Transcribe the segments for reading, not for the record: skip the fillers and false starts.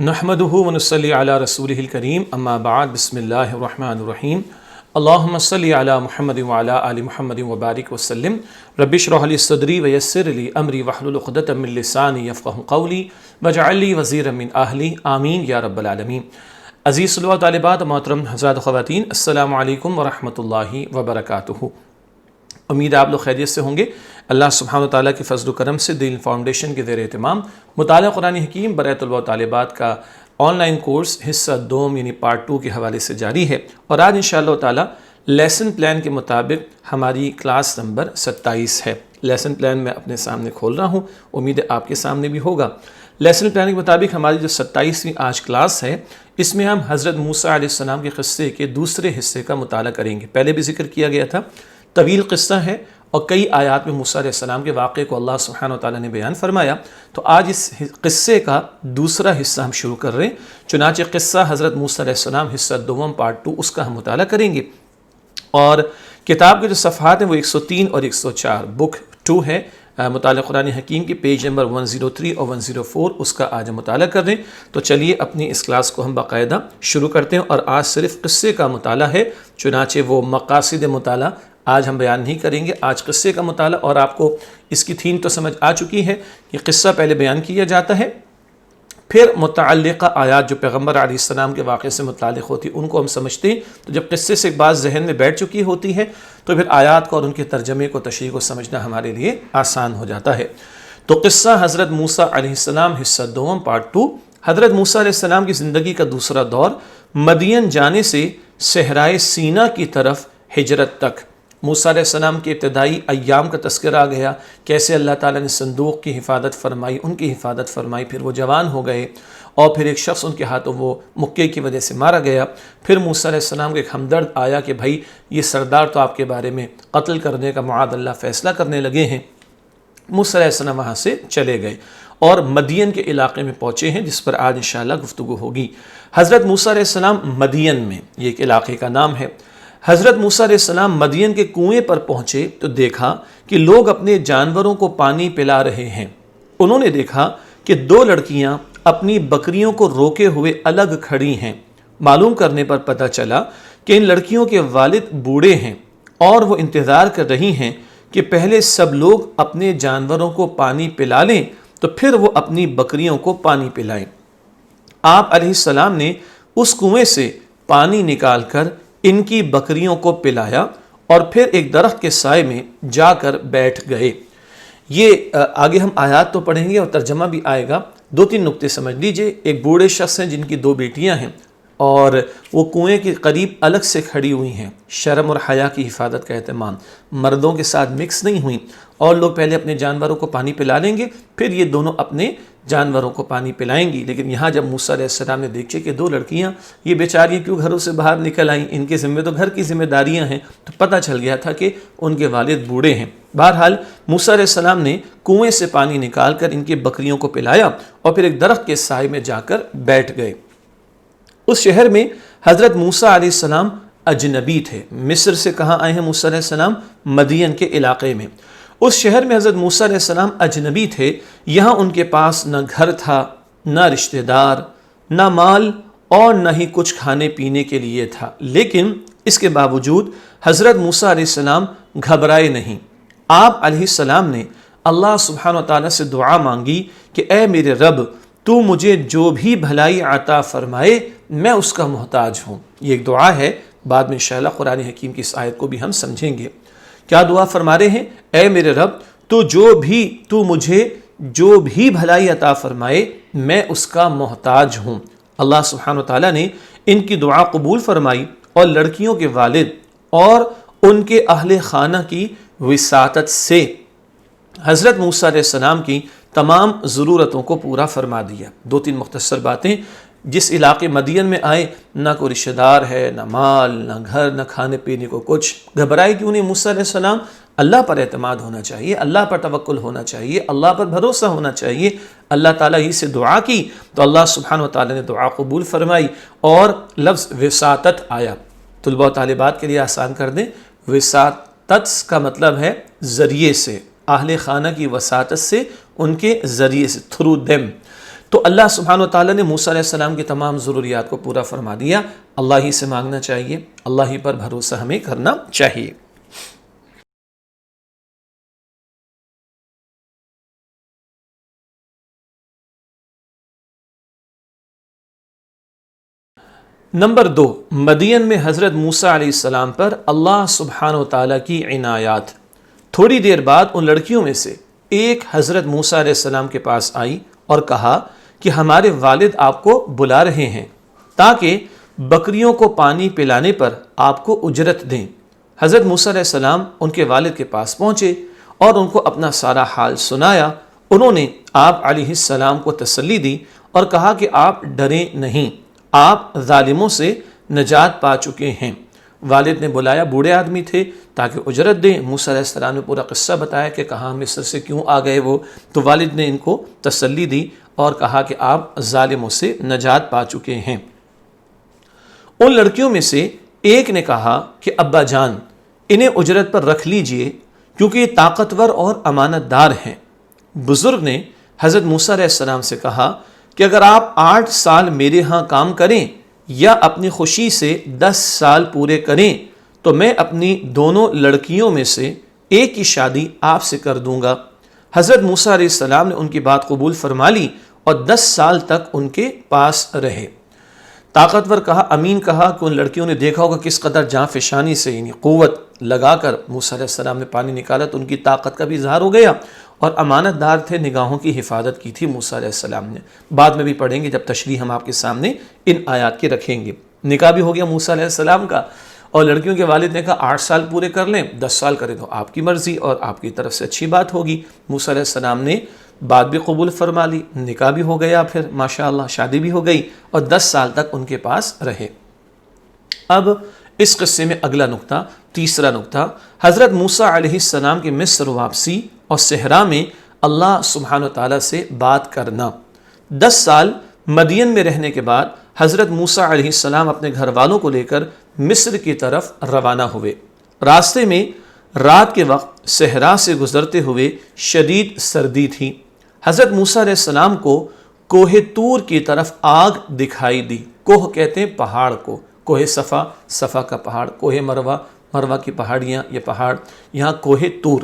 نحمدہ ونصلی علی رسولہ الکریم اما بعد بسم اللہ الرحمن الرحیم اللہم صلی علی محمد وعلی آل محمد وبارک وسلم رب اشرح لی صدری ویسر لی امری واحلل عقدۃ من لسانی یفقہوا قولی واجعل لی وزیرا من اہلی آمین یا رب العالمین۔ عزیز طلباء و طالبات، محترم حضرات و خواتین، السلام علیکم ورحمۃ اللہ وبرکاتہ۔ امید ہے آپ لوگ خیریت سے ہوں گے۔ اللہ سبحانہ وتعالیٰ کی فضل و کرم سے دین فاؤنڈیشن کے زیر اہتمام مطالعہ قرآن حکیم برائے طلباء و طالبات کا آن لائن کورس حصہ دوم یعنی پارٹ 2 کے حوالے سے جاری ہے، اور آج انشاءاللہ تعالیٰ لیسن پلان کے مطابق ہماری کلاس نمبر 27 ہے۔ لیسن پلان میں اپنے سامنے کھول رہا ہوں، امید ہے آپ کے سامنے بھی ہوگا۔ لیسن پلان کے مطابق ہماری جو 27ویں آج کلاس ہے، اس میں ہم حضرت موسیٰ علیہ السلام کے قصے کے دوسرے حصے کا مطالعہ کریں گے۔ پہلے بھی ذکر کیا گیا تھا، طویل قصہ ہے اور کئی آیات میں موسیٰ علیہ السلام کے واقعے کو اللہ سبحانہ وتعالیٰ نے بیان فرمایا۔ تو آج اس قصے کا دوسرا حصہ ہم شروع کر رہے ہیں، چنانچہ قصہ حضرت موسیٰ علیہ السلام حصہ دوم پارٹ 2 اس کا ہم مطالعہ کریں گے۔ اور کتاب کے جو صفحات ہیں وہ 103 اور 104 بک 2 ہے مطالعہ قرآن حکیم کی، پیج نمبر 103 اور 104 اس کا آج ہم مطالعہ کر رہے ہیں۔ تو چلیے اپنی اس کلاس کو ہم باقاعدہ شروع کرتے ہیں، اور آج صرف قصے کا مطالعہ ہے، چنانچہ وہ مقاصد مطالعہ آج ہم بیان نہیں کریں گے، آج قصے کا مطالعہ۔ اور آپ کو اس کی تھیم تو سمجھ آ چکی ہے کہ قصہ پہلے بیان کیا جاتا ہے، پھر متعلقہ آیات جو پیغمبر علیہ السلام کے واقعے سے متعلق ہوتی ان کو ہم سمجھتے ہیں۔ تو جب قصے سے ایک بات ذہن میں بیٹھ چکی ہوتی ہے تو پھر آیات کو اور ان کے ترجمے کو، تشریح کو سمجھنا ہمارے لیے آسان ہو جاتا ہے۔ تو قصہ حضرت موسیٰ علیہ السلام حصہ دوم پارٹ 2۔ حضرت موسیٰ علیہ السلام کی زندگی کا دوسرا دور، مدین جانے سے صحرائے سینا کی طرف ہجرت تک۔ موسیٰ علیہ السلام کے ابتدائی ایام کا تذکرہ آ گیا، کیسے اللہ تعالیٰ نے صندوق کی حفاظت فرمائی، ان کی حفاظت فرمائی، پھر وہ جوان ہو گئے اور پھر ایک شخص ان کے ہاتھوں وہ مکے کی وجہ سے مارا گیا۔ پھر موسیٰ علیہ السلام کا ایک ہمدرد آیا کہ بھائی یہ سردار تو آپ کے بارے میں قتل کرنے کا معاذ اللہ فیصلہ کرنے لگے ہیں۔ موسیٰ علیہ السلام وہاں سے چلے گئے اور مدین کے علاقے میں پہنچے ہیں، جس پر آج انشاءاللہ گفتگو ہوگی۔ حضرت موسیٰ علیہ السلام مدین میں، یہ ایک علاقے کا نام ہے۔ حضرت موسیٰ علیہ السلام مدین کے کنویں پر پہنچے تو دیکھا کہ لوگ اپنے جانوروں کو پانی پلا رہے ہیں۔ انہوں نے دیکھا کہ 2 لڑکیاں اپنی بکریوں کو روکے ہوئے الگ کھڑی ہیں۔ معلوم کرنے پر پتہ چلا کہ ان لڑکیوں کے والد بوڑھے ہیں اور وہ انتظار کر رہی ہیں کہ پہلے سب لوگ اپنے جانوروں کو پانی پلا لیں تو پھر وہ اپنی بکریوں کو پانی پلائیں۔ آپ علیہ السلام نے اس کنویں سے پانی نکال کر ان کی بکریوں کو پلایا اور پھر ایک درخت کے سائے میں جا کر بیٹھ گئے۔ یہ آگے ہم آیات تو پڑھیں گے اور ترجمہ بھی آئے گا، 2-3 نقطے سمجھ لیجئے۔ ایک بوڑھے شخص ہیں جن کی 2 بیٹیاں ہیں اور وہ کنویں کے قریب الگ سے کھڑی ہوئی ہیں، شرم اور حیا کی حفاظت کا اہتمام، مردوں کے ساتھ مکس نہیں ہوئیں، اور لوگ پہلے اپنے جانوروں کو پانی پلا لیں گے پھر یہ دونوں اپنے جانوروں کو پانی پلائیں گی۔ لیکن یہاں جب موسیٰ علیہ السلام نے دیکھے کہ 2 لڑکیاں یہ بیچاریاں کیوں گھروں سے باہر نکل آئیں، ان کے ذمہ تو گھر کی ذمہ داریاں ہیں، تو پتہ چل گیا تھا کہ ان کے والد بوڑھے ہیں۔ بہرحال موسیٰ علیہ السلام نے کنویں سے پانی نکال کر ان کی بکریوں کو پلایا اور پھر ایک درخت کے سائے میں جا کر بیٹھ گئے۔ اس شہر میں حضرت موسیٰ علیہ السلام اجنبی تھے۔ مصر سے کہاں آئے ہیں موسیٰ علیہ السلام؟ مدین کے علاقے میں۔ اس شہر میں حضرت موسیٰ علیہ السلام اجنبی تھے، یہاں ان کے پاس نہ گھر تھا، نہ رشتہ دار، نہ مال اور نہ ہی کچھ کھانے پینے کے لیے تھا۔ لیکن اس کے باوجود حضرت موسیٰ علیہ السلام گھبرائے نہیں۔ آپ علیہ السلام نے اللہ سبحانہ وتعالیٰ سے دعا مانگی کہ اے میرے رب، تو مجھے جو بھی بھلائی عطا فرمائے میں اس کا محتاج ہوں۔ یہ ایک دعا ہے، بعد میں انشاءاللہ قرآن حکیم کی اس آیت کو بھی ہم سمجھیں گے۔ کیا دعا فرما رہے ہیں؟ اے میرے رب، تو مجھے جو بھی بھلائی عطا فرمائے میں اس کا محتاج ہوں۔ اللہ سبحانہ وتعالیٰ نے ان کی دعا قبول فرمائی اور لڑکیوں کے والد اور ان کے اہل خانہ کی وساطت سے حضرت موسیٰ علیہ السلام کی تمام ضرورتوں کو پورا فرما دیا۔ 2-3 مختصر باتیں۔ جس علاقے مدین میں آئے، نہ کوئی رشتہ دار ہے، نہ مال، نہ گھر، نہ کھانے پینے کو کچھ۔ گھبرائے کیوں نہیں موسیٰ علیہ السلام؟ اللہ پر اعتماد ہونا چاہیے، اللہ پر توکل ہونا چاہیے، اللہ پر بھروسہ ہونا چاہیے۔ اللہ تعالیٰ ہی سے دعا کی تو اللہ سبحانہ وتعالیٰ نے دعا قبول فرمائی اور لفظ وساطت آیا۔ طلباء و طالبات کے لیے آسان کر دیں، وساطت کا مطلب ہے ذریعے سے، اہل خانہ کی وساطت سے، ان کے ذریعے سے، تھرو دیم۔ تو اللہ سبحانہ و تعالیٰ نے موسیٰ علیہ السلام کی تمام ضروریات کو پورا فرما دیا. اللہ ہی سے مانگنا چاہیے، اللہ ہی پر بھروسہ ہمیں کرنا چاہیے. نمبر 2، مدین میں حضرت موسیٰ علیہ السلام پر اللہ سبحانہ و تعالیٰ کی عنایات. تھوڑی دیر بعد ان لڑکیوں میں سے ایک حضرت موسیٰ علیہ السلام کے پاس آئی اور کہا کہ ہمارے والد آپ کو بلا رہے ہیں تاکہ بکریوں کو پانی پلانے پر آپ کو اجرت دیں. حضرت موسیٰ علیہ السلام ان کے والد کے پاس پہنچے اور ان کو اپنا سارا حال سنایا. انہوں نے آپ علیہ السلام کو تسلی دی اور کہا کہ آپ ڈریں نہیں، آپ ظالموں سے نجات پا چکے ہیں. والد نے بلایا، بوڑھے آدمی تھے، تاکہ اجرت دیں. موسیٰ علیہ السلام نے پورا قصہ بتایا کہ کہاں مصر سے کیوں آ گئے وہ. تو والد نے ان کو تسلی دی اور کہا کہ آپ ظالموں سے نجات پا چکے ہیں. ان لڑکیوں میں سے ایک نے کہا کہ ابا جان، انہیں اجرت پر رکھ لیجئے کیونکہ یہ طاقتور اور امانت دار ہیں. بزرگ نے حضرت موسیٰ علیہ السلام سے کہا کہ اگر آپ 8 سال میرے ہاں کام کریں یا اپنی خوشی سے 10 سال پورے کریں تو میں اپنی دونوں لڑکیوں میں سے ایک کی شادی آپ سے کر دوں گا. حضرت موسیٰ علیہ السلام نے ان کی بات قبول فرما لی اور 10 سال تک ان کے پاس رہے. طاقتور کہا، امین کہا کہ ان لڑکیوں نے دیکھا ہوگا کس قدر جاں فشانی سے یعنی قوت لگا کر موسیٰ علیہ السلام نے پانی نکالا، تو ان کی طاقت کا بھی اظہار ہو گیا اور امانت دار تھے، نگاہوں کی حفاظت کی تھی موسیٰ علیہ السلام نے. بعد میں بھی پڑھیں گے جب تشریح ہم آپ کے سامنے ان آیات کے رکھیں گے. نکاح بھی ہو گیا موسیٰ علیہ السلام کا اور لڑکیوں کے والد نے کہا 8 سال پورے کر لیں، 10 سال کریں تو آپ کی مرضی اور آپ کی طرف سے اچھی بات ہوگی. موسیٰ علیہ السلام نے بات بھی قبول فرما لی، نکاح بھی ہو گیا، پھر ماشاءاللہ شادی بھی ہو گئی اور 10 سال تک ان کے پاس رہے. اب اس قصے میں اگلا نقطہ، تیسرا نقطہ، حضرت موسیٰ علیہ السلام کی مصر واپسی اور صحرا میں اللہ سبحانہ تعالیٰ سے بات کرنا. 10 سال مدین میں رہنے کے بعد حضرت موسیٰ علیہ السلام اپنے گھر والوں کو لے کر مصر کی طرف روانہ ہوئے. راستے میں رات کے وقت صحرا سے گزرتے ہوئے شدید سردی تھی. حضرت موسیٰ علیہ السلام کو کوہ طور کی طرف آگ دکھائی دی. کوہ کہتے ہیں پہاڑ کو، کوہ صفا، صفا کا پہاڑ، کوہ مروہ، مروہ کی پہاڑیاں، یہ پہاڑ، یہاں کوہ طور.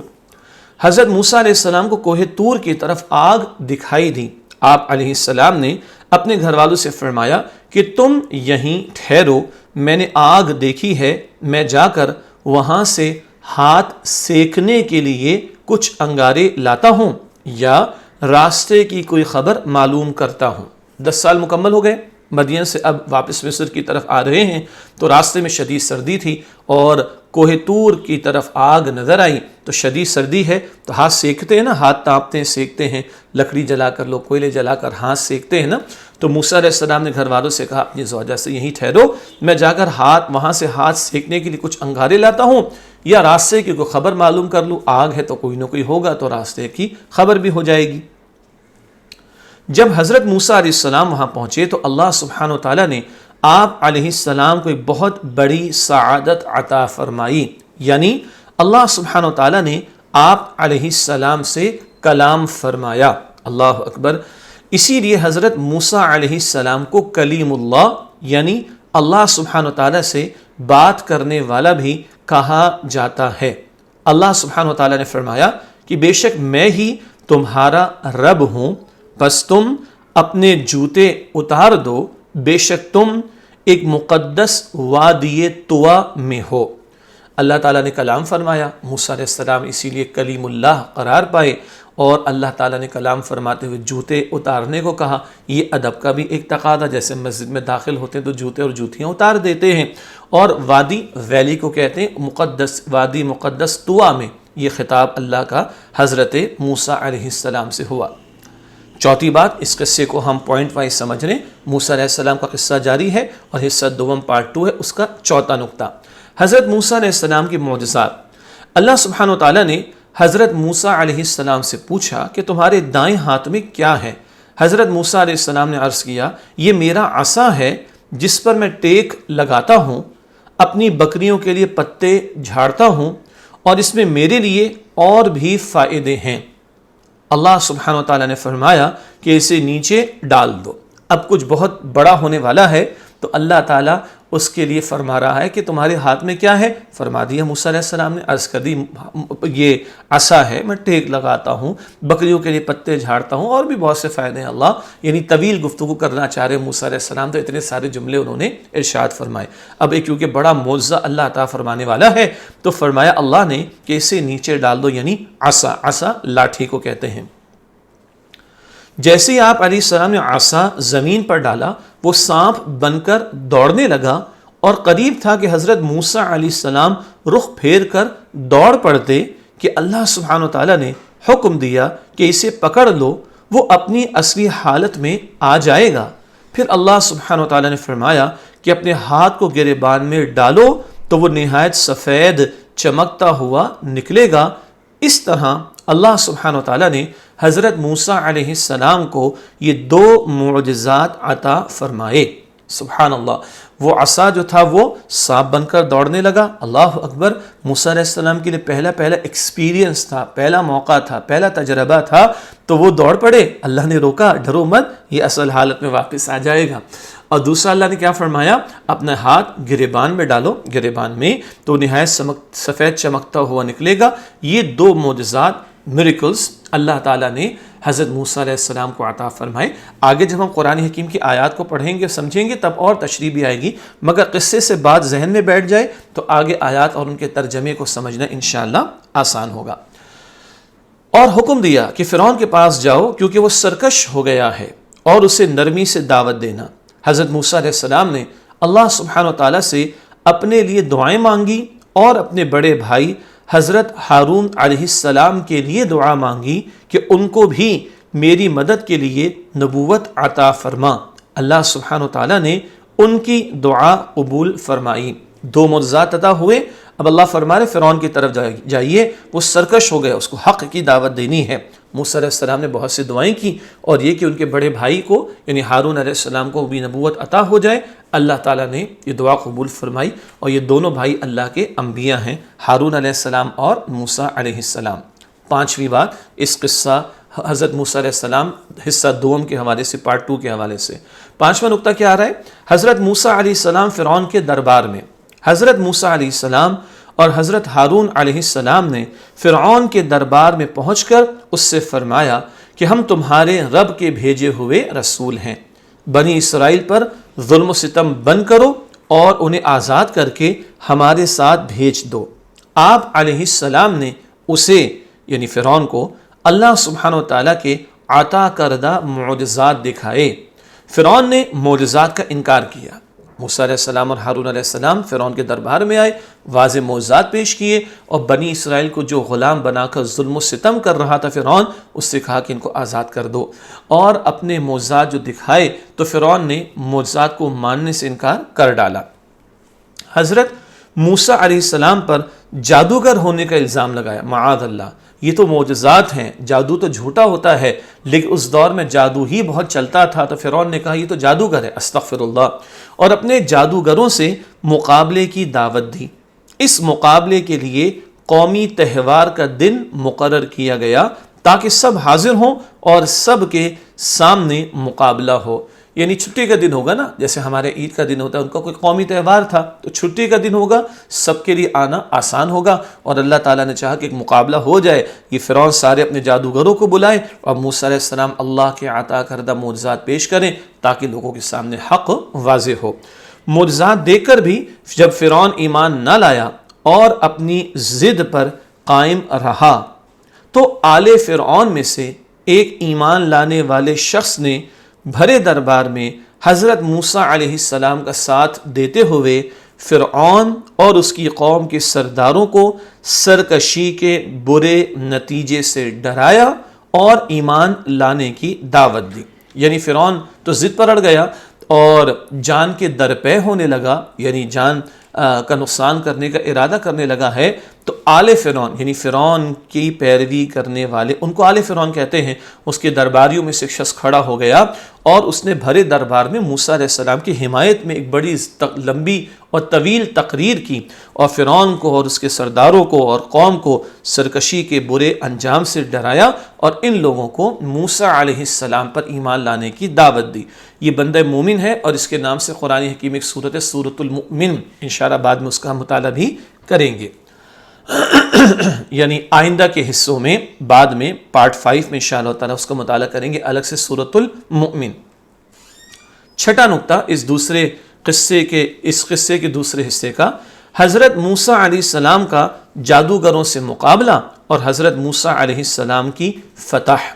حضرت موسیٰ علیہ السلام کو کوہ طور کی طرف آگ دکھائی دی. آپ علیہ السلام نے اپنے گھر والوں سے فرمایا کہ تم یہیں ٹھہرو، میں نے آگ دیکھی ہے، میں جا کر وہاں سے ہاتھ سیکنے کے لیے کچھ انگارے لاتا ہوں یا راستے کی کوئی خبر معلوم کرتا ہوں. 10 سال مکمل ہو گئے، مدین سے اب واپس مصر کی طرف آ رہے ہیں تو راستے میں شدید سردی تھی اور کوہ طور کی طرف آگ نظر آئی. تو شدید سردی ہے تو ہاتھ سیکتے ہیں نا، ہاتھ تاپتے ہیں، سیکتے ہیں، لکڑی جلا کر لوگ کوئلے جلا کر ہاتھ سیکتے ہیں نا. تو موسیٰ علیہ السلام نے گھر والوں سے کہا اپنی زوجہ سے یہیں ٹھہرو، میں جا کر وہاں سے ہاتھ سیکنے کے لیے کچھ انگارے لاتا ہوں یا راستے کی کوئی خبر معلوم کر لوں. آگ ہے تو کوئی نہ کوئی ہوگا تو راستے کی خبر بھی ہو جائے گی. جب حضرت موسیٰ علیہ السلام وہاں پہنچے تو اللہ سبحانہ وتعالیٰ نے آپ علیہ السلام کو ایک بہت بڑی سعادت عطا فرمائی. یعنی اللہ سبحانہ وتعالیٰ نے آپ علیہ السلام سے کلام فرمایا. اللہ اکبر. اسی لیے حضرت موسیٰ علیہ السلام کو کلیم اللہ یعنی اللہ سبحانہ وتعالیٰ سے بات کرنے والا بھی کہا جاتا ہے. اللہ سبحانہ وتعالیٰ نے فرمایا کہ بے شک میں ہی تمہارا رب ہوں، بس تم اپنے جوتے اتار دو، بے شک تم ایک مقدس وادی طوا میں ہو. اللہ تعالیٰ نے کلام فرمایا، موسیٰ علیہ السلام اسی لیے کلیم اللہ قرار پائے اور اللہ تعالیٰ نے کلام فرماتے ہوئے جوتے اتارنے کو کہا. یہ ادب کا بھی ایک تقاضا، جیسے مسجد میں داخل ہوتے ہیں تو جوتے اور جوتیاں اتار دیتے ہیں. اور وادی ویلی کو کہتے ہیں مقدس وادی، مقدس طوا میں. یہ خطاب اللہ کا حضرت موسیٰ علیہ السلام سے ہوا. چوتھی بات، اس قصے کو ہم پوائنٹ وائز سمجھ رہے ہیں. موسیٰ علیہ السلام کا قصہ جاری ہے اور حصہ دوم پارٹ 2 ہے، اس کا چوتھا نقطہ حضرت موسیٰ علیہ السلام کی معجزات. اللہ سبحانہ وتعالیٰ نے حضرت موسیٰ علیہ السلام سے پوچھا کہ تمہارے دائیں ہاتھ میں کیا ہے؟ حضرت موسیٰ علیہ السلام نے عرض کیا یہ میرا عصا ہے جس پر میں ٹیک لگاتا ہوں، اپنی بکریوں کے لیے پتے جھاڑتا ہوں اور اس میں میرے لیے اور بھی فائدے ہیں. اللہ سبحانہ و تعالیٰ نے فرمایا کہ اسے نیچے ڈال دو. اب کچھ بہت بڑا ہونے والا ہے تو اللہ تعالیٰ اس کے لیے فرما رہا ہے کہ تمہارے ہاتھ میں کیا ہے؟ فرما دیا موسیٰ علیہ السلام نے، عرض کر دی یہ عصا ہے، میں ٹیک لگاتا ہوں، بکریوں کے لیے پتے جھاڑتا ہوں، اور بھی بہت سے فائدے ہیں. اللہ یعنی طویل گفتگو کرنا چاہ رہے موسیٰ علیہ السلام، تو اتنے سارے جملے انہوں نے ارشاد فرمائے. اب ایک کیونکہ بڑا معجزہ اللہ عطا فرمانے والا ہے تو فرمایا اللہ نے کہ اسے نیچے ڈال دو، یعنی عصا، عصا لاٹھی کو کہتے ہیں. جیسے ہی آپ علیہ السلام نے عصا زمین پر ڈالا، وہ سانپ بن کر دوڑنے لگا، اور قریب تھا کہ حضرت موسیٰ علیہ السلام رخ پھیر کر دوڑ پڑتے کہ اللہ سبحانہ و تعالیٰ نے حکم دیا کہ اسے پکڑ لو، وہ اپنی اصلی حالت میں آ جائے گا. پھر اللہ سبحانہ و تعالیٰ نے فرمایا کہ اپنے ہاتھ کو گریبان میں ڈالو تو وہ نہایت سفید چمکتا ہوا نکلے گا. اس طرح اللہ سبحانہ و تعالیٰ نے حضرت موسیٰ علیہ السلام کو یہ 2 معجزات عطا فرمائے. سبحان اللہ. وہ عصا جو تھا وہ سانپ بن کر دوڑنے لگا. اللہ اکبر. موسیٰ علیہ السلام کے لیے پہلا ایکسپیرینس تھا، پہلا موقع تھا، پہلا تجربہ تھا، تو وہ دوڑ پڑے. اللہ نے روکا، ڈرو مت، یہ اصل حالت میں واپس آ جائے گا. اور دوسرا اللہ نے کیا فرمایا؟ اپنا ہاتھ گریبان میں ڈالو، گریبان میں تو نہایت سفید چمکتا ہوا نکلے گا. یہ 2 معجزات، میریکلز، اللہ تعالیٰ نے حضرت موسیٰ علیہ السلام کو عطا فرمائے. آگے جب ہم قرآن حکیم کی آیات کو پڑھیں گے، سمجھیں گے، تب اور تشریح بھی آئے گی، مگر قصے سے بات ذہن میں بیٹھ جائے تو آگے آیات اور ان کے ترجمے کو سمجھنا انشاءاللہ آسان ہوگا. اور حکم دیا کہ فرعون کے پاس جاؤ کیونکہ وہ سرکش ہو گیا ہے، اور اسے نرمی سے دعوت دینا. حضرت موسیٰ علیہ السلام نے اللہ سبحانہ و تعالیٰ سے اپنے لیے دعائیں مانگی اور اپنے بڑے بھائی حضرت ہارون علیہ السلام کے لیے دعا مانگی کہ ان کو بھی میری مدد کے لیے نبوت عطا فرما. اللہ سبحانہ و تعالیٰ نے ان کی دعا قبول فرمائی. 2 معجزات عطا ہوئے. اب اللہ فرما رہے فرعون کی طرف جائیے، وہ سرکش ہو گیا، اس کو حق کی دعوت دینی ہے. موسیٰ علیہ السلام نے بہت سی دعائیں کی، اور یہ کہ ان کے بڑے بھائی کو یعنی ہارون علیہ السلام کو بھی نبوت عطا ہو جائے. اللہ تعالیٰ نے یہ دعا قبول فرمائی، اور یہ دونوں بھائی اللہ کے انبیاء ہیں، ہارون علیہ السلام اور موسیٰ علیہ السلام. 5ویں بات اس قصہ حضرت موسیٰ علیہ السلام حصہ 2 کے حوالے سے، پارٹ 2 کے حوالے سے 5واں نقطہ کیا آ رہا ہے؟ حضرت موسیٰ علیہ السلام فرعون کے دربار میں. حضرت موسیٰ علیہ السلام اور حضرت ہارون علیہ السلام نے فرعون کے دربار میں پہنچ کر اس سے فرمایا کہ ہم تمہارے رب کے بھیجے ہوئے رسول ہیں. بنی اسرائیل پر ظلم و ستم بند کرو اور انہیں آزاد کر کے ہمارے ساتھ بھیج دو. آپ علیہ السلام نے اسے یعنی فرعون کو اللہ سبحانہ و تعالیٰ کے عطا کردہ معجزات دکھائے. فرعون نے معجزات کا انکار کیا. موسیٰ علیہ السلام اور ہارون علیہ السلام فرعون کے دربار میں آئے، واضح معجزات پیش کیے، اور بنی اسرائیل کو جو غلام بنا کر ظلم و ستم کر رہا تھا فرعون، اس سے کہا کہ ان کو آزاد کر دو. اور اپنے معجزات جو دکھائے تو فرعون نے معجزات کو ماننے سے انکار کر ڈالا. حضرت موسیٰ علیہ السلام پر جادوگر ہونے کا الزام لگایا. معاذ اللہ، یہ تو معجزات ہیں، جادو تو جھوٹا ہوتا ہے، لیکن اس دور میں جادو ہی بہت چلتا تھا، تو فرعون نے کہا یہ تو جادوگر ہے، استغفر اللہ، اور اپنے جادوگروں سے مقابلے کی دعوت دی. اس مقابلے کے لیے قومی تہوار کا دن مقرر کیا گیا تاکہ سب حاضر ہوں اور سب کے سامنے مقابلہ ہو. یعنی چھٹی کا دن ہوگا نا، جیسے ہمارے عید کا دن ہوتا ہے، ان کا کوئی قومی تہوار تھا، تو چھٹی کا دن ہوگا، سب کے لیے آنا آسان ہوگا. اور اللہ تعالیٰ نے چاہا کہ ایک مقابلہ ہو جائے. یہ فرعون سارے اپنے جادوگروں کو بلائے اور موسیٰ علیہ السلام اللہ کے عطا کردہ معجزات پیش کریں تاکہ لوگوں کے سامنے حق واضح ہو. معجزات دیکھ کر بھی جب فرعون ایمان نہ لایا اور اپنی ضد پر قائم رہا تو آل فرعون میں سے ایک ایمان لانے والے شخص نے بھرے دربار میں حضرت موسیٰ علیہ السلام کا ساتھ دیتے ہوئے فرعون اور اس کی قوم کے سرداروں کو سرکشی کے برے نتیجے سے ڈرایا اور ایمان لانے کی دعوت دی. یعنی فرعون تو ضد پر اڑ گیا اور جان کے درپے ہونے لگا، یعنی جان کا نقصان کرنے کا ارادہ کرنے لگا ہے تو آل فرعون یعنی فرعون کی پیروی کرنے والے، ان کو آل فرعون کہتے ہیں، اس کے درباریوں میں سے ایک شخص کھڑا ہو گیا اور اس نے بھرے دربار میں موسیٰ علیہ السلام کی حمایت میں ایک بڑی لمبی اور طویل تقریر کی اور فرعون کو اور اس کے سرداروں کو اور قوم کو سرکشی کے برے انجام سے ڈرایا اور ان لوگوں کو موسیٰ علیہ السلام پر ایمان لانے کی دعوت دی۔ یہ بندہ مومن ہے اور اس کے نام سے قرآن حکیم ایک سورت ہے سورۃ المؤمن، انشاءاللہ بعد میں اس کا مطالعہ بھی کریں گے یعنی آئندہ کے حصوں میں بعد میں پارٹ 5 میں انشاءاللہ تعالیٰ اس کا مطالعہ کریں گے الگ سے سورۃ المؤمن۔ چھٹا نقطہ اس قصے کے دوسرے حصے کا، حضرت موسیٰ علیہ السلام کا جادوگروں سے مقابلہ اور حضرت موسیٰ علیہ السلام کی فتح۔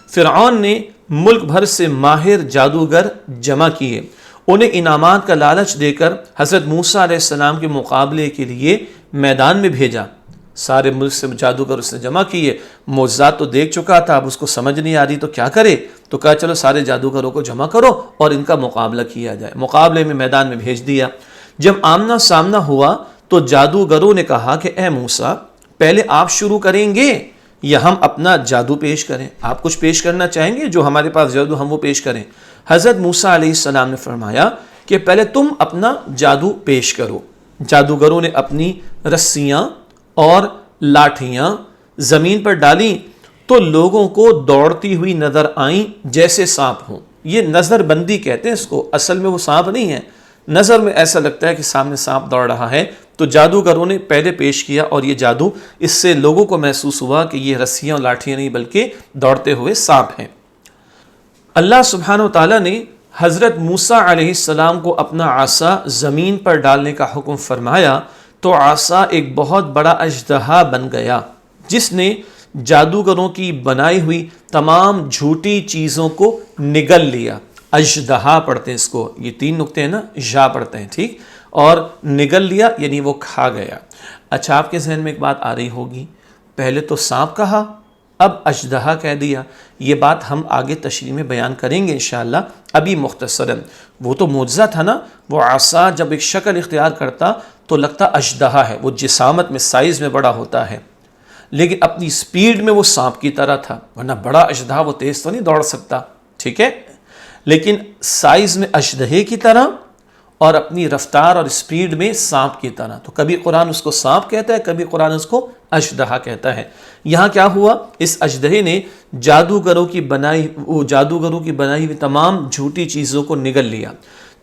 فرعون نے ملک بھر سے ماہر جادوگر جمع کیے، انہیں انعامات کا لالچ دے کر حضرت موسیٰ علیہ السلام کے مقابلے کے لیے میدان میں بھیجا۔ سارے ملک سے جادوگر اس نے جمع کیے، معجزات تو دیکھ چکا تھا، اب اس کو سمجھ نہیں آ رہی تو کیا کرے، تو کہا چلو سارے جادوگروں کو جمع کرو اور ان کا مقابلہ کیا جائے۔ مقابلے میں میدان میں بھیج دیا۔ جب آمنا سامنا ہوا تو جادوگروں نے کہا کہ اے موسیٰ، پہلے آپ شروع کریں گے یا ہم اپنا جادو پیش کریں؟ آپ کچھ پیش کرنا چاہیں گے؟ جو ہمارے پاس جادو ہم وہ پیش کریں۔ حضرت موسیٰ علیہ السلام نے فرمایا کہ پہلے تم اپنا جادو پیش کرو۔ جادوگروں نے اپنی رسیاں اور لاٹھیاں زمین پر ڈالیں تو لوگوں کو دوڑتی ہوئی نظر آئیں جیسے سانپ ہوں۔ یہ نظر بندی کہتے ہیں اس کو، اصل میں وہ سانپ نہیں ہے، نظر میں ایسا لگتا ہے کہ سامنے سانپ دوڑ رہا ہے۔ تو جادوگروں نے پہلے پیش کیا اور یہ جادو، اس سے لوگوں کو محسوس ہوا کہ یہ رسیاں اور لاٹھیاں نہیں بلکہ دوڑتے ہوئے سانپ ہیں۔ اللہ سبحانہ و تعالیٰ نے حضرت موسیٰ علیہ السلام کو اپنا عصا زمین پر ڈالنے کا حکم فرمایا تو عصا ایک بہت بڑا اژدہا بن گیا جس نے جادوگروں کی بنائی ہوئی تمام جھوٹی چیزوں کو نگل لیا۔ اژدہا پڑھتے ہیں اس کو، یہ 3 نقطے ہیں نا، جا پڑھتے ہیں، ٹھیک، اور نگل لیا یعنی وہ کھا گیا۔ اچھا، آپ کے ذہن میں ایک بات آ رہی ہوگی، پہلے تو سانپ کہا، اب اژدہا کہہ دیا۔ یہ بات ہم آگے تشریح میں بیان کریں گے انشاءاللہ، ابھی مختصراً۔ وہ تو معجزہ تھا نا، وہ عصا جب ایک شکل اختیار کرتا تو لگتا اژدہا ہے، وہ جسامت میں سائز میں بڑا ہوتا ہے، لیکن اپنی سپیڈ میں وہ سانپ کی طرح تھا، ورنہ بڑا اژدہا وہ تیز تو نہیں دوڑ سکتا، ٹھیک ہے، لیکن سائز میں اژدہے کی طرح اور اپنی رفتار اور سپیڈ میں سانپ کی طرح۔ تو کبھی قرآن اس کو سانپ کہتا ہے، کبھی قرآن اس کو اژدہا کہتا ہے۔ یہاں کیا ہوا، اس اژدہے نے جادوگروں کی بنائی ہوئی تمام جھوٹی چیزوں کو نگل لیا۔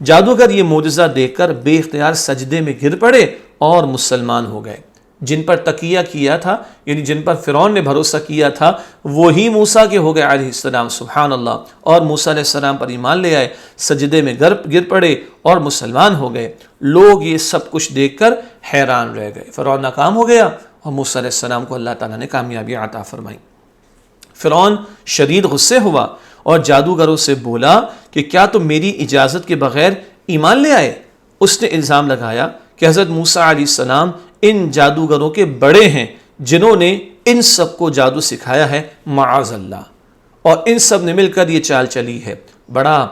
جادوگر یہ معجزہ دیکھ کر بے اختیار سجدے میں گر پڑے اور مسلمان ہو گئے۔ جن پر تقیہ کیا تھا، یعنی جن پر فرعون نے بھروسہ کیا تھا، وہی موسیٰ کے ہو گئے علیہ السلام، سبحان اللہ، اور موسیٰ علیہ السلام پر ایمان لے آئے، سجدے میں گر پڑے اور مسلمان ہو گئے۔ لوگ یہ سب کچھ دیکھ کر حیران رہ گئے۔ فرعون ناکام ہو گیا اور موسیٰ علیہ السلام کو اللہ تعالیٰ نے کامیابی عطا فرمائی۔ فرعون شدید غصے ہوا اور جادوگروں سے بولا کہ کیا تم میری اجازت کے بغیر ایمان لے آئے؟ اس نے الزام لگایا کہ حضرت موسیٰ علیہ السلام ان جادوگروں کے بڑے ہیں جنہوں نے ان سب کو جادو سکھایا ہے، معاذ اللہ، اور ان سب نے مل کر یہ چال چلی ہے۔ بڑا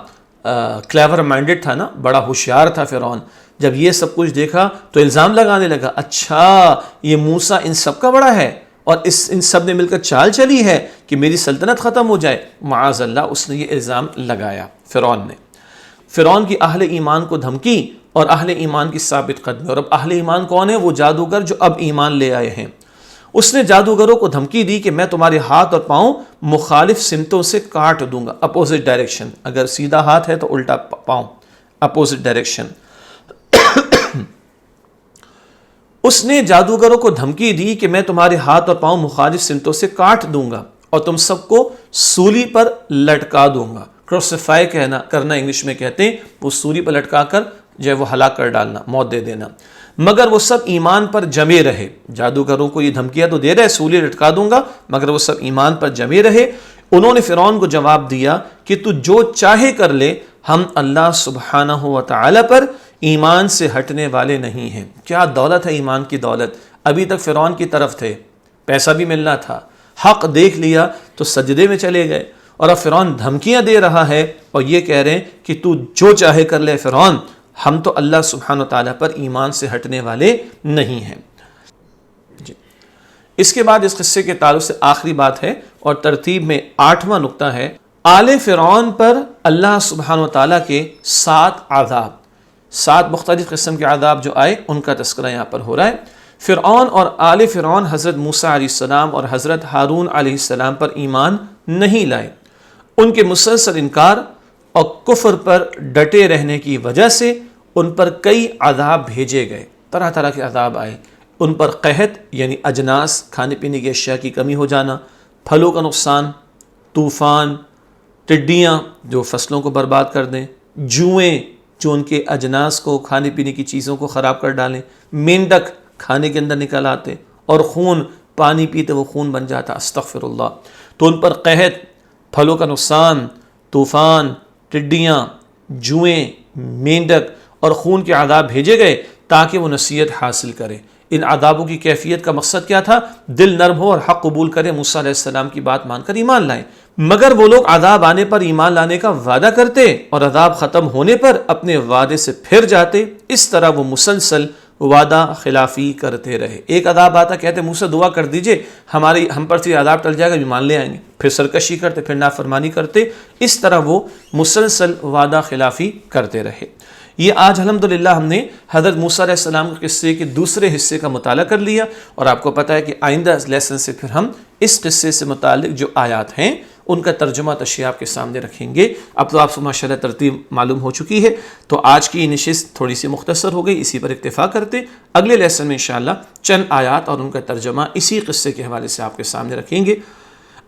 کلیور مائنڈڈ تھا نا، بڑا ہوشیار تھا فرعون۔ جب یہ سب کچھ دیکھا تو الزام لگانے لگا، اچھا یہ موسیٰ ان سب کا بڑا ہے اور ان سب نے مل کر چال چلی ہے کہ میری سلطنت ختم ہو جائے، معاذ اللہ، اس نے یہ الزام لگایا فرعون نے۔ فرعون کی اہل ایمان کو دھمکی اور اہل ایمان کی ثابت قدمی۔ اور اب اہل ایمان کون ہے؟ وہ جادوگر جو اب ایمان لے آئے ہیں۔ اس نے جادوگروں کو دھمکی دی کہ میں تمہارے ہاتھ اور پاؤں مخالف سمتوں سے کاٹ دوں گا، اپوزٹ ڈائریکشن، اگر سیدھا ہاتھ ہے تو الٹا پاؤں، اپوزٹ ڈائریکشن۔ اس نے جادوگروں کو دھمکی دی کہ میں تمہارے ہاتھ اور پاؤں مخالف سمتوں سے کاٹ دوں گا اور تم سب کو سولی پر لٹکا دوں گا۔ کروسیفائی کرنا انگلش میں کہتے ہیں، وہ سولی پر لٹکا کر جو ہے وہ ہلاک کر ڈالنا، موت دے دینا۔ مگر وہ سب ایمان پر جمے رہے۔ جادوگروں کو یہ دھمکیاں تو دے رہے، سولی لٹکا دوں گا، مگر وہ سب ایمان پر جمے رہے۔ انہوں نے فرعون کو جواب دیا کہ تو جو چاہے کر لے، ہم اللہ سبحانہ و تعالی پر ایمان سے ہٹنے والے نہیں ہیں۔ کیا دولت ہے ایمان کی دولت! ابھی تک فرعون کی طرف تھے، پیسہ بھی ملنا تھا، حق دیکھ لیا تو سجدے میں چلے گئے، اور اب فرعون دھمکیاں دے رہا ہے اور یہ کہہ رہے ہیں کہ تو جو چاہے کر لے فرعون، ہم تو اللہ سبحانہ وتعالیٰ پر ایمان سے ہٹنے والے نہیں ہیں۔ جی اس کے بعد اس قصے کے تعلق سے آخری بات ہے اور ترتیب میں 8واں نقطہ ہے، آل فرعون پر اللہ سبحانہ وتعالیٰ کے 7 عذاب، 7 مختلف قسم کے عذاب جو آئے ان کا تذکرہ یہاں پر ہو رہا ہے۔ فرعون اور آل فرعون حضرت موسیٰ علیہ السلام اور حضرت ہارون علیہ السلام پر ایمان نہیں لائے، ان کے مسلسل انکار اور کفر پر ڈٹے رہنے کی وجہ سے ان پر کئی عذاب بھیجے گئے، طرح طرح کے عذاب آئے۔ ان پر قحط یعنی اجناس، کھانے پینے کی اشیاء کی کمی ہو جانا، پھلوں کا نقصان، طوفان، ٹڈیاں جو فصلوں کو برباد کر دیں، جوئیں جو ان کے اجناس کو، کھانے پینے کی چیزوں کو خراب کر ڈالیں، مینڈک کھانے کے اندر نکل آتے، اور خون، پانی پیتے وہ خون بن جاتا، استغفر اللہ۔ تو ان پر قحط، پھلوں کا نقصان، طوفان، ٹڈیاں، جوئیں، مینڈک اور خون کے عذاب بھیجے گئے تاکہ وہ نصیحت حاصل کرے۔ ان عذابوں کی کیفیت کا مقصد کیا تھا؟ دل نرم ہو اور حق قبول کرے، موسیٰ علیہ السلام کی بات مان کر ایمان لائیں۔ مگر وہ لوگ عذاب آنے پر ایمان لانے کا وعدہ کرتے اور عذاب ختم ہونے پر اپنے وعدے سے پھر جاتے، اس طرح وہ مسلسل وعدہ خلافی کرتے رہے۔ ایک عذاب آتا، کہتے موسیٰ دعا کر دیجئے ہم پر سے عذاب ٹل جائے گا، ایمان لے آئیں گے، پھر سرکشی کرتے، پھر نافرمانی کرتے، اس طرح وہ مسلسل وعدہ خلافی کرتے رہے۔ یہ آج الحمدللہ ہم نے حضرت موسیٰ علیہ السلام کے قصے کے دوسرے حصے کا مطالعہ کر لیا، اور آپ کو پتہ ہے کہ آئندہ لیسن سے پھر ہم اس قصے سے متعلق جو آیات ہیں ان کا ترجمہ تشریح آپ کے سامنے رکھیں گے۔ اب تو آپ سے ماشاءاللہ ترتیب معلوم ہو چکی ہے، تو آج کی نشست تھوڑی سی مختصر ہو گئی، اسی پر اکتفا کرتے اگلے لیسن میں انشاءاللہ چند آیات اور ان کا ترجمہ اسی قصے کے حوالے سے آپ کے سامنے رکھیں گے۔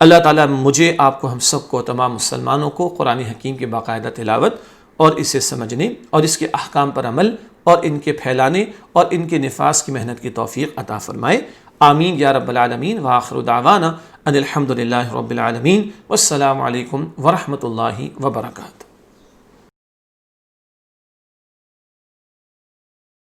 اللہ تعالیٰ مجھے، آپ کو، ہم سب کو، تمام مسلمانوں کو قرآن حکیم کی باقاعدہ تلاوت اور اسے سمجھنے اور اس کے احکام پر عمل اور ان کے پھیلانے اور ان کے نفاذ کی محنت کی توفیق عطا فرمائے، آمین یا رب العالمین۔ وآخر دعوانا ان الحمد للہ رب العالمین، والسلام علیکم ورحمۃ اللہ وبرکاتہ۔